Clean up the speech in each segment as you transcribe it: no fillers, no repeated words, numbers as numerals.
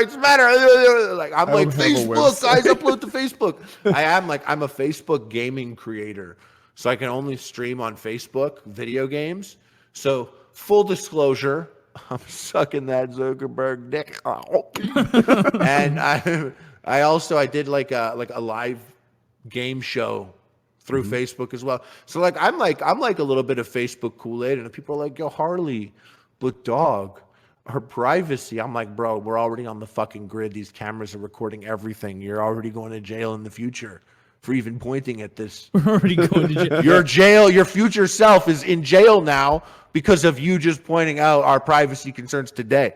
It's matter. Like I'm like Facebook, guys, upload to Facebook. I'm a Facebook gaming creator, so I can only stream on Facebook video games. So full disclosure, I'm sucking that Zuckerberg dick. And I did like a live game show through Facebook as well. So like I'm like a little bit of Facebook Kool-Aid, and people are like, yo, Harley, but dog, her privacy. I'm like, bro, we're already on the fucking grid. These cameras are recording everything. You're already going to jail in the future for even pointing at this. We're already going to jail. Your future self is in jail now because of you just pointing out our privacy concerns today.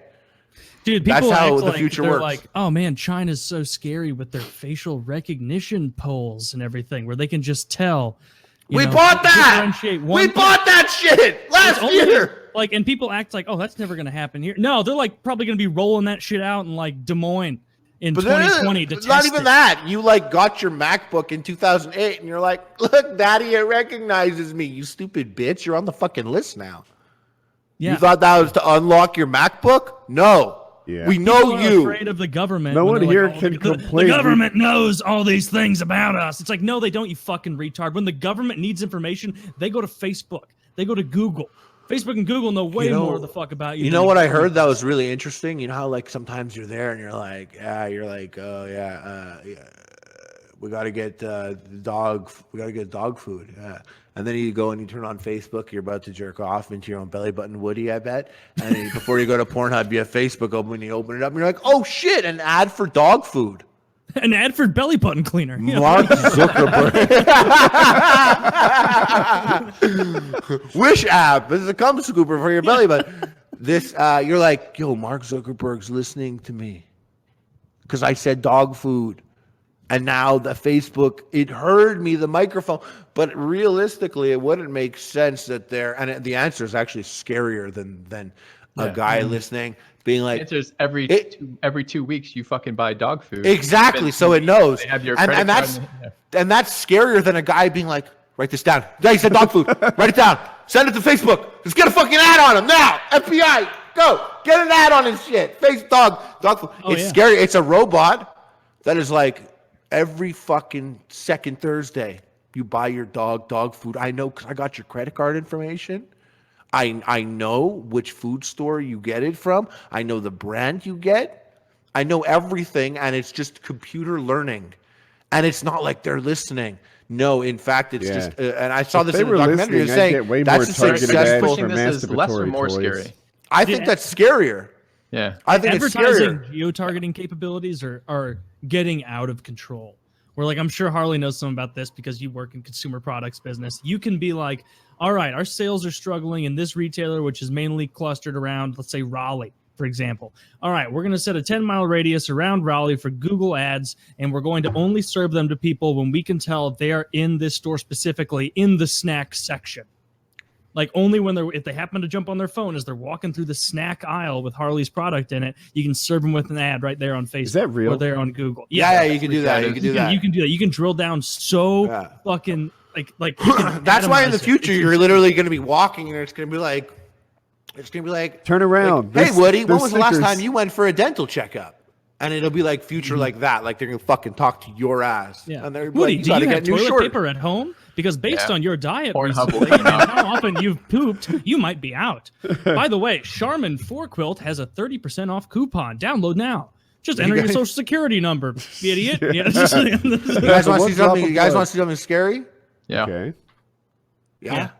Dude, people that's how act the like future they're works. like, oh man, China's so scary with their facial recognition polls and everything, where they can just tell. We bought that. We bought that shit last year. Like, and people act like, oh, that's never going to happen here. No, they're like probably going to be rolling that shit out in like Des Moines in 2020 to test not even that. You like got your MacBook in 2008, and you're like, look, Daddy, it recognizes me. You stupid bitch. You're on the fucking list now. Yeah. You thought that was to unlock your MacBook? No. Yeah. We know you. Afraid of the government. No one here like, can complain. The government knows all these things about us. It's like, no, they don't, you fucking retard. When the government needs information, they go to Facebook. They go to Google. Facebook and Google know way more the fuck about you. You know what I heard that was really interesting? You know how like sometimes you're there and you're like, oh yeah, we got to get dog food. Yeah. And then you go and you turn on Facebook, you're about to jerk off into your own belly button Woody, I bet. And then before you go to Pornhub, you have Facebook open, when you open it up, and you're like, oh shit, an ad for dog food. An ad for belly button cleaner. Mark Zuckerberg. Wish app. This is a cum scooper for your belly button. This, you're like, yo, Mark Zuckerberg's listening to me because I said dog food. And now the Facebook, it heard me, the microphone. But realistically, it wouldn't make sense that the answer is actually scarier than a guy listening, being like, the answer is every 2 weeks you fucking buy dog food. Exactly, so it knows. They have your and that's scarier than a guy being like, write this down. Yeah, he said dog food. Write it down. Send it to Facebook. Let's get a fucking ad on him now. FBI, go. Get an ad on his shit. Face dog food. It's scary. It's a robot that is like, every fucking second Thursday, you buy your dog food. I know because I got your credit card information. I know which food store you get it from. I know the brand you get. I know everything, and it's just computer learning. And it's not like they're listening. No, in fact, it's just. And I saw this in a documentary saying that's a successful. Pushing this is less or more scary. I think that's scarier. Yeah, I think it's scarier. Geo-targeting capabilities are getting out of control. Where like I'm sure Harley knows some about this because you work in consumer products business. You can be like, all right, our sales are struggling in this retailer, which is mainly clustered around, let's say Raleigh, for example. All right, we're going to set a 10-mile radius around Raleigh for Google ads, and we're going to only serve them to people when we can tell they are in this store specifically in the snack section. Like only when if they happen to jump on their phone as they're walking through the snack aisle with Harley's product in it, you can serve them with an ad right there on Facebook. Is that real? Or there on Google. Yeah, you can do that. You can do that. You can do that. You can drill down so fucking like. That's why in the future you're literally going to be walking and it's going to be like, turn around. Like, hey Woody, when was the last time you went for a dental checkup? And it'll be like future like that. Like they're going to fucking talk to your ass. Yeah. And they're Woody, like, do you have toilet paper at home? Because based on your diet recently and how often you've pooped, you might be out. By the way, Charmin 4Quilt has a 30% off coupon. Download now. Just enter your social security number, you idiot. Yeah. You guys want to see something? You guys want to see something scary? Yeah. Okay. Yeah.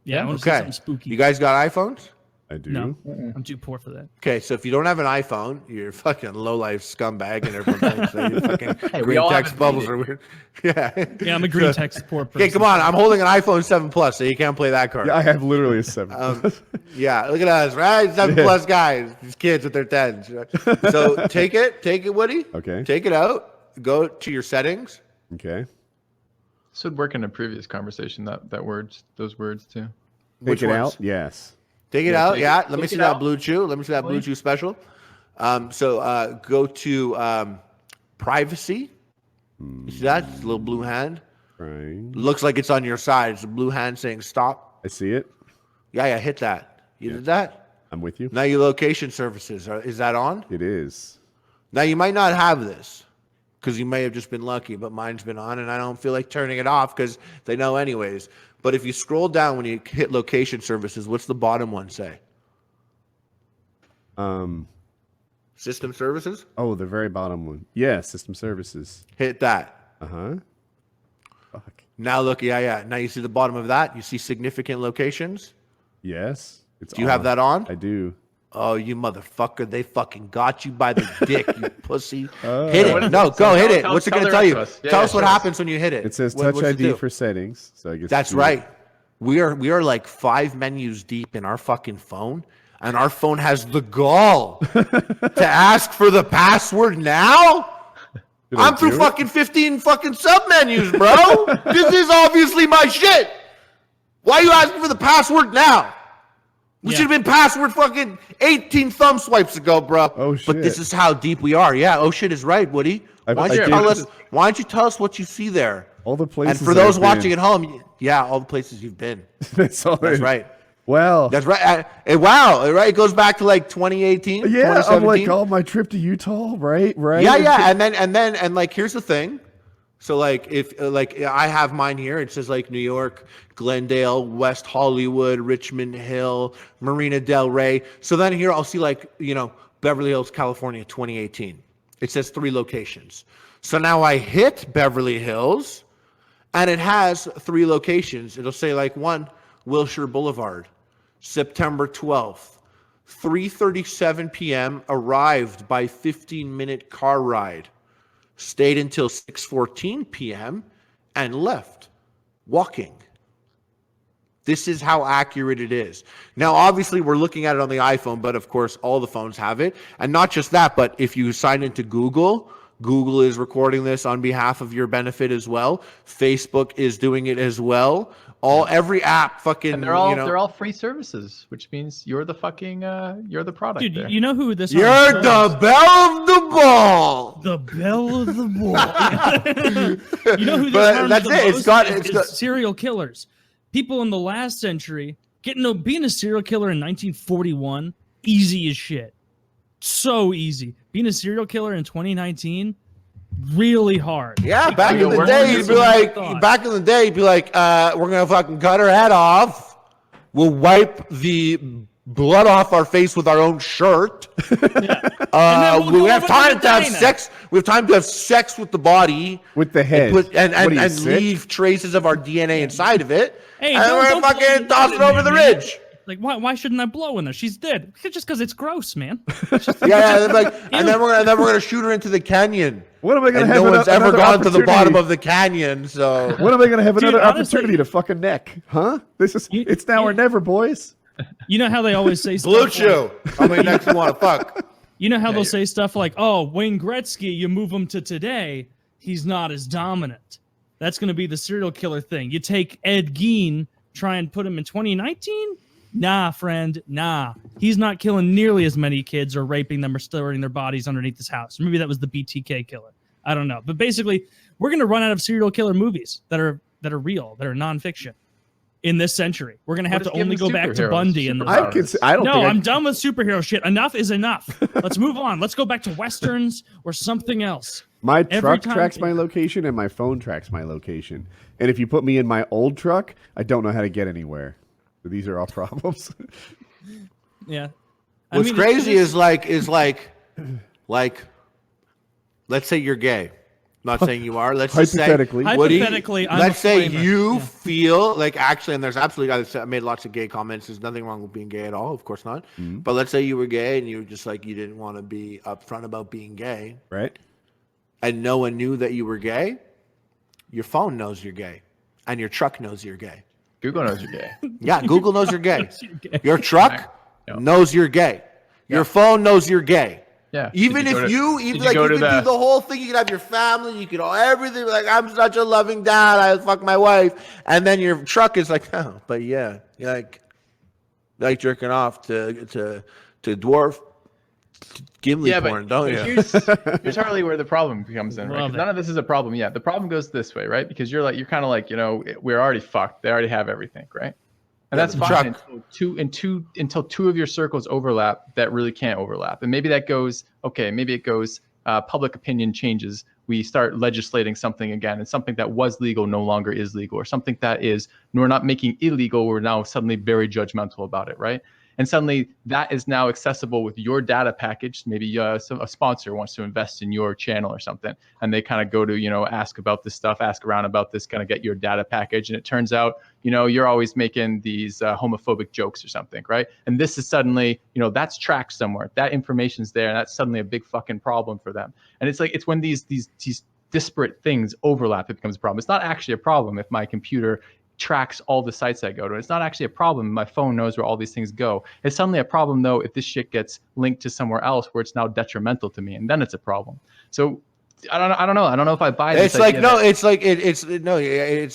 I want to see something spooky. You guys got iPhones? I do. No, I'm too poor for that. Okay, so if you don't have an iPhone, you're a fucking low-life scumbag, and everyone thinks that you fucking we green all text have bubbles are weird. Yeah, I'm a green text poor person. Okay, come on, I'm holding an iPhone 7 Plus, so you can't play that card. Yeah, I have literally a 7. Yeah, look at us, right? 7 Plus guys, these kids with their 10s. Right? So take it, Woody. Okay. Take it out. Go to your settings. Okay. This would work in a previous conversation. Those words too. Take it out. Yes. Take it out, yeah. Let me see that Blue Chew. Let me see that Blue Chew special. So go to privacy. You see that? It's a little blue hand. Right. Looks like it's on your side. It's a blue hand saying stop. I see it. Yeah, hit that. You did that? I'm with you. Now your location services. Is that on? It is. Now, you might not have this because you may have just been lucky, but mine's been on, and I don't feel like turning it off because they know anyways. But if you scroll down when you hit location services, what's the bottom one say? System services? Oh, the very bottom one. Yeah, system services. Hit that. Uh-huh. Fuck. Now look, yeah. Now you see the bottom of that? You see significant locations? Yes. Do you have that on? I do. Oh, you motherfucker. They fucking got you by the dick, you pussy. Hit it. No, go hit it. What's it going to tell you? Tell us what happens when you hit it. It says What- Touch what's it ID do? for settings. So I guess That's right. We are like 5 menus deep in our fucking phone, and our phone has the gall to ask for the password now? I'm through fucking 15 fucking sub menus, bro. This is obviously my shit. Why are you asking for the password now? We should have been password fucking 18 thumb swipes ago, bro. Oh, shit. But this is how deep we are. Yeah, oh shit is right, Woody. Why don't you tell us what you see there? All the places. And for those watching at home, yeah, all the places you've been. That's right. Well, That's right. Wow, right? It goes back to like 2018, yeah, 2017. I'm like, oh, my trip to Utah, right? Yeah, and like here's the thing. So like if like I have mine here, it says like New York, Glendale, West Hollywood, Richmond Hill, Marina Del Rey. So then here I'll see like, Beverly Hills, California, 2018. It says 3 locations. So now I hit Beverly Hills and it has 3 locations. It'll say like 1, Wilshire Boulevard, September 12th, 3:37 p.m. arrived by 15-minute car ride. Stayed until 6:14 p.m. and left walking. This is how accurate it is. Now, obviously, we're looking at it on the iPhone, but of course, all the phones have it. And not just that, but if you sign into Google, Google is recording this on behalf of your benefit as well. Facebook is doing it as well. Every app fucking, And they're all free services, which means you're the fucking you're the product. Dude, there. you know who this? You're the belle of the ball. The belle of the ball. You know who this But harms that's the it. most It's got is serial killers. People in the last century being a serial killer in 1941, easy as shit. So easy. Being a serial killer in 2019, really hard. Yeah, back in the day, you'd be like, we're gonna fucking cut her head off. We'll wipe the blood off our face with our own shirt. We have time to have sex. We have time to have sex with the body, with the head, and leave traces of our DNA inside of it. Hey, and we're fucking toss it over the ridge. Like, why shouldn't I blow in there? She's dead. Just because it's gross, man. And then we're gonna shoot her into the canyon. What am I gonna have? No one's ever gone to the bottom of the canyon, so when am I gonna have another honestly, opportunity to fuck a neck? Huh? It's now or never, boys. You know how they always say stuff Blue Chew. How many necks you want to fuck? You know how they'll say stuff like, "Oh, Wayne Gretzky, you move him to today, he's not as dominant." That's going to be the serial killer thing. You take Ed Gein, try and put him in 2019. Nah, friend, nah. He's not killing nearly as many kids or raping them or storing their bodies underneath his house. Or maybe that was the BTK killer. I don't know. But basically, we're going to run out of serial killer movies that are real, that are nonfiction in this century. We're going to have to only go back to Bundy. I'm done with superhero shit. Enough is enough. Let's move on. Let's go back to Westerns or something else. My truck tracks my location and my phone tracks my location. And if you put me in my old truck, I don't know how to get anywhere. So these are all problems. Yeah. What's crazy is like, let's say you're gay. Not saying you are. Let's just say, hypothetically, let's say you feel like actually, and there's absolutely, I made lots of gay comments. There's nothing wrong with being gay at all. Of course not. Mm-hmm. But let's say you were gay and you were just like, you didn't want to be upfront about being gay. Right. And no one knew that you were gay. Your phone knows you're gay. And your truck knows you're gay. Google knows you're gay. Yeah, Google knows you're gay. Your truck knows you're gay. Your phone knows you're gay. Yeah. Even if you could do the whole thing, you could have your family, you could everything. Like, I'm such a loving dad. I fuck my wife, and then your truck is like, oh, but yeah, you like jerking off to dwarf Gimli porn, don't you? Here's Harley where the problem comes in, right? None of this is a problem yet. The problem goes this way, right? Because you're kind of like, we're already fucked. They already have everything, right? And that's fine until two of your circles overlap that really can't overlap. And maybe that goes, okay, maybe it goes public opinion changes, we start legislating something again, and something that was legal no longer is legal, or something that is, we're not making illegal, we're now suddenly very judgmental about it, right? And suddenly that is now accessible with your data package. Maybe a sponsor wants to invest in your channel or something, and they kind of go to, ask about this stuff, ask around about this, kind of get your data package. And it turns out, you're always making these homophobic jokes or something, right? And this is suddenly, that's tracked somewhere. That information's there, and that's suddenly a big fucking problem for them. And it's when these disparate things overlap, it becomes a problem. It's not actually a problem if my computer tracks all the sites I go to. It's not actually a problem. My phone knows where all these things go. It's suddenly a problem though if this shit gets linked to somewhere else where it's now detrimental to me, and then it's a problem. So I don't know. I don't know if I buy this. It's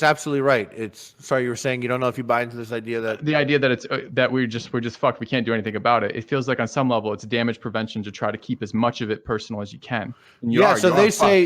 absolutely right. Sorry, you were saying you don't know if you buy into this idea that the idea that it's that we're just fucked. We can't do anything about it. It feels like on some level it's damage prevention to try to keep as much of it personal as you can. And they say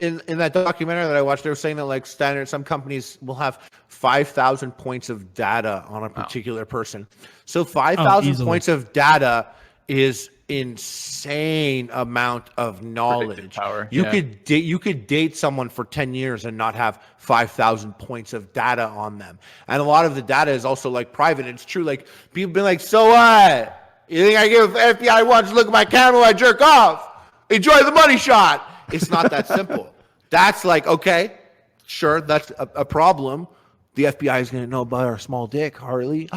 in that documentary that I watched, they were saying that some companies will have 5,000 points of data on a particular person. So 5,000 points of data is insane amount of knowledge. Power. You could date someone for 10 years and not have 5,000 points of data on them. And a lot of the data is also like private. It's true. Like people be like, so what? You think I give FBI watch, look at my camera, I jerk off. Enjoy the money shot. It's not that simple. That's like, okay, sure, that's a problem. The FBI is going to know about our small dick, Harley.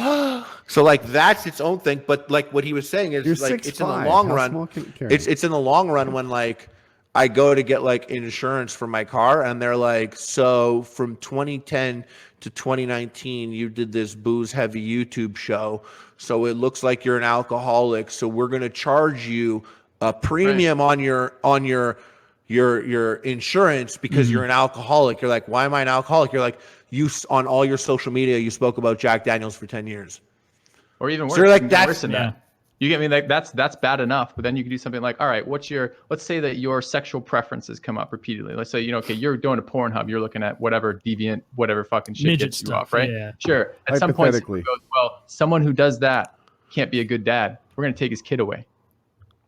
So like that's its own thing. But like what he was saying is like it's in the long run. It's in the long run when like I go to get like insurance for my car and they're like, so from 2010 to 2019 you did this booze heavy YouTube show. So it looks like you're an alcoholic. So we're going to charge you a premium on your insurance because you're an alcoholic. You're like, why am I an alcoholic? You're like, on all your social media, you spoke about Jack Daniels for 10 years. Or even worse, so like worse than that. You get me? Like that's bad enough. But then you can do something like, all right, let's say that your sexual preferences come up repeatedly. Let's say, okay, you're going to Pornhub, you're looking at whatever deviant, whatever fucking shit midget gets you stuff, off, right? Yeah. Sure. At some point, someone goes, well, someone who does that can't be a good dad. We're going to take his kid away.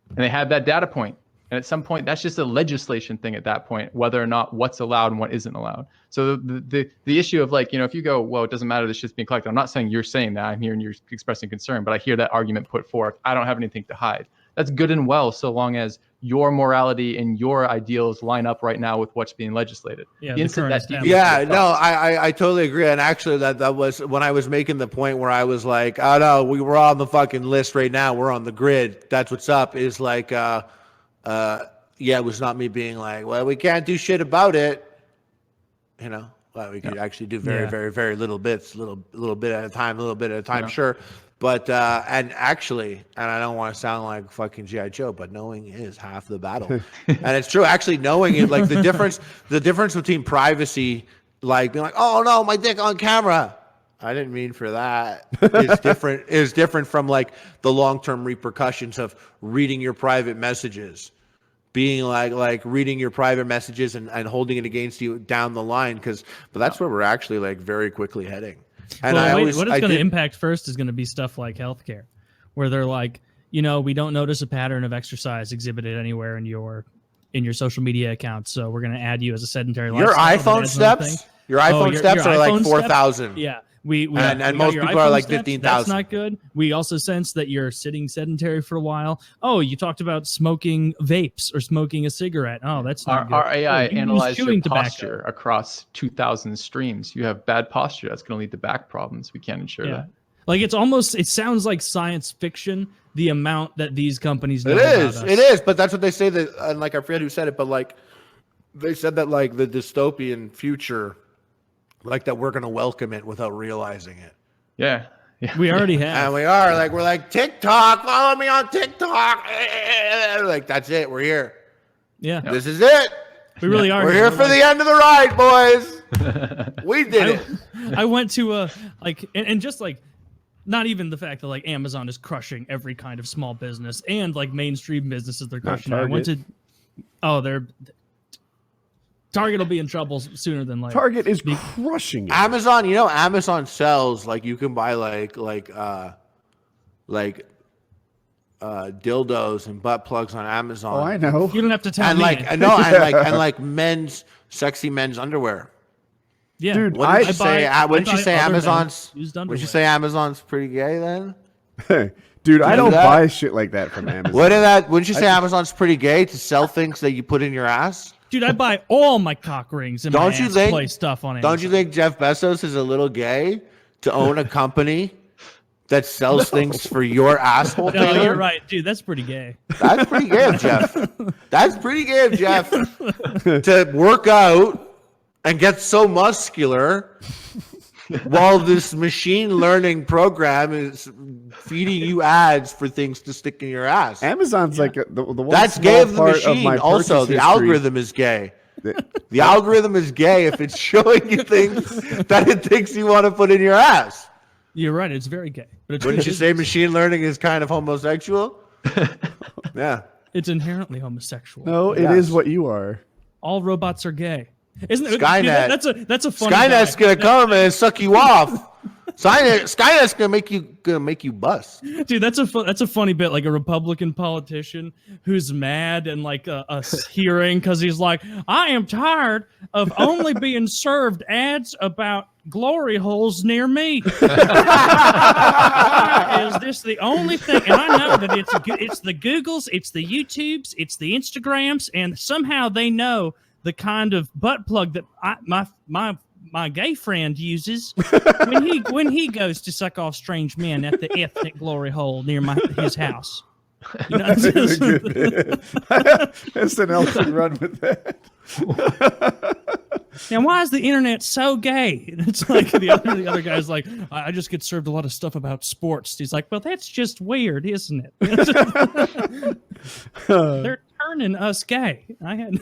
And they have that data point. And at some point, that's just a legislation thing at that point, whether or not what's allowed and what isn't allowed. So the issue of like, if you go, well, it doesn't matter, this shit's being collected. I'm not saying you're saying that. I'm hearing you're expressing concern, but I hear that argument put forth. I don't have anything to hide. That's good and well, so long as your morality and your ideals line up right now with what's being legislated. Yeah, I totally agree. And actually that was when I was making the point where I was like, oh no, we're on the fucking list right now. We're on the grid. That's what's up. Is like, it was not me being like, well, we can't do shit about it. Well, we could actually do very, very, very little bits, little bit at a time, sure. But, and I don't want to sound like fucking G.I. Joe, but knowing is half the battle. And it's true. Actually knowing it, like the difference between privacy, like being like, oh no, my dick on camera. I didn't mean for that. Is different from like the long-term repercussions of reading your private messages. Being like reading your private messages and holding it against you down the line, but that's where we're actually like very quickly heading. And what it's going to impact first is going to be stuff like healthcare, where they're like, we don't notice a pattern of exercise exhibited anywhere in your social media account, so we're going to add you as a sedentary lifestyle. Your iPhone steps are like 4,000. Yeah. And most people are like 15,000. That's not good. We also sense that you're sitting sedentary for a while. Oh, you talked about smoking vapes or smoking a cigarette. Oh, that's not good. Our AI analyzed your posture across 2,000 streams. You have bad posture. That's going to lead to back problems. We can't ensure that. Like it sounds like science fiction, the amount that these companies know about us. It is, but that's what they say that, and like I forget who said it, but like they said that like the dystopian future, like that we're going to welcome it without realizing it. Yeah. We already have. And we're like, TikTok, follow me on TikTok. Like, that's it. We're here. Yeah. This is it. We really are. We're here for the end of the ride, boys. We did it. I went to and just like, not even the fact that like Amazon is crushing every kind of small business and like mainstream businesses they're crushing. I went to, Target will be in trouble sooner than later. Target is crushing it. Amazon, Amazon sells like you can buy like dildos and butt plugs on Amazon. Oh, I know. You don't have to tell And me. like I know, and like sexy men's underwear. yeah, Dude, Wouldn't you say? I Wouldn't you buy say other Amazon's? men's used Would you underwear. say Amazon's pretty gay then? Dude, I Do don't that? buy shit like that from Amazon. Wouldn't you say Amazon's pretty gay to sell things that you put in your ass? Dude, I buy all my cock rings and Don't my you ass think- play stuff on Amazon. Don't you think Jeff Bezos is a little gay to own a company that sells things for your asshole? No, Taylor? you're right, dude. That's pretty gay. That's pretty gay of Jeff. That's pretty gay of Jeff to work out and get so muscular while this machine learning program is feeding you ads for things to stick in your ass. Amazon's like the one That's gay of the small part machine. my Also, purchase the history algorithm is gay. that- The algorithm is gay if it's showing you things that it thinks you want to put in your ass. You're right. It's very gay. But Wouldn't you it's, say machine learning is kind of homosexual? Yeah. it's inherently homosexual. No, it Yes. is what you are. All robots are gay. Isn't it? Skynet. Dude, that's a funny Skynet's guy. gonna come and suck you off. Skynet's gonna make you bust. Dude, that's a funny bit. Like a Republican politician who's mad and like a hearing because he's like, I am tired of only being served ads about glory holes near me. Why is this the only thing? And I know that it's the Googles, it's the YouTubes, it's the Instagrams, and somehow they know the kind of butt plug that my gay friend uses when he goes to suck off strange men at the ethnic glory hole near his house. You know, That's a good bit. SNL should run with that. now, why is the internet so gay? And it's like the other guy's like, I just get served a lot of stuff about sports. He's like, well, that's just weird, isn't it? They're turning us gay. I had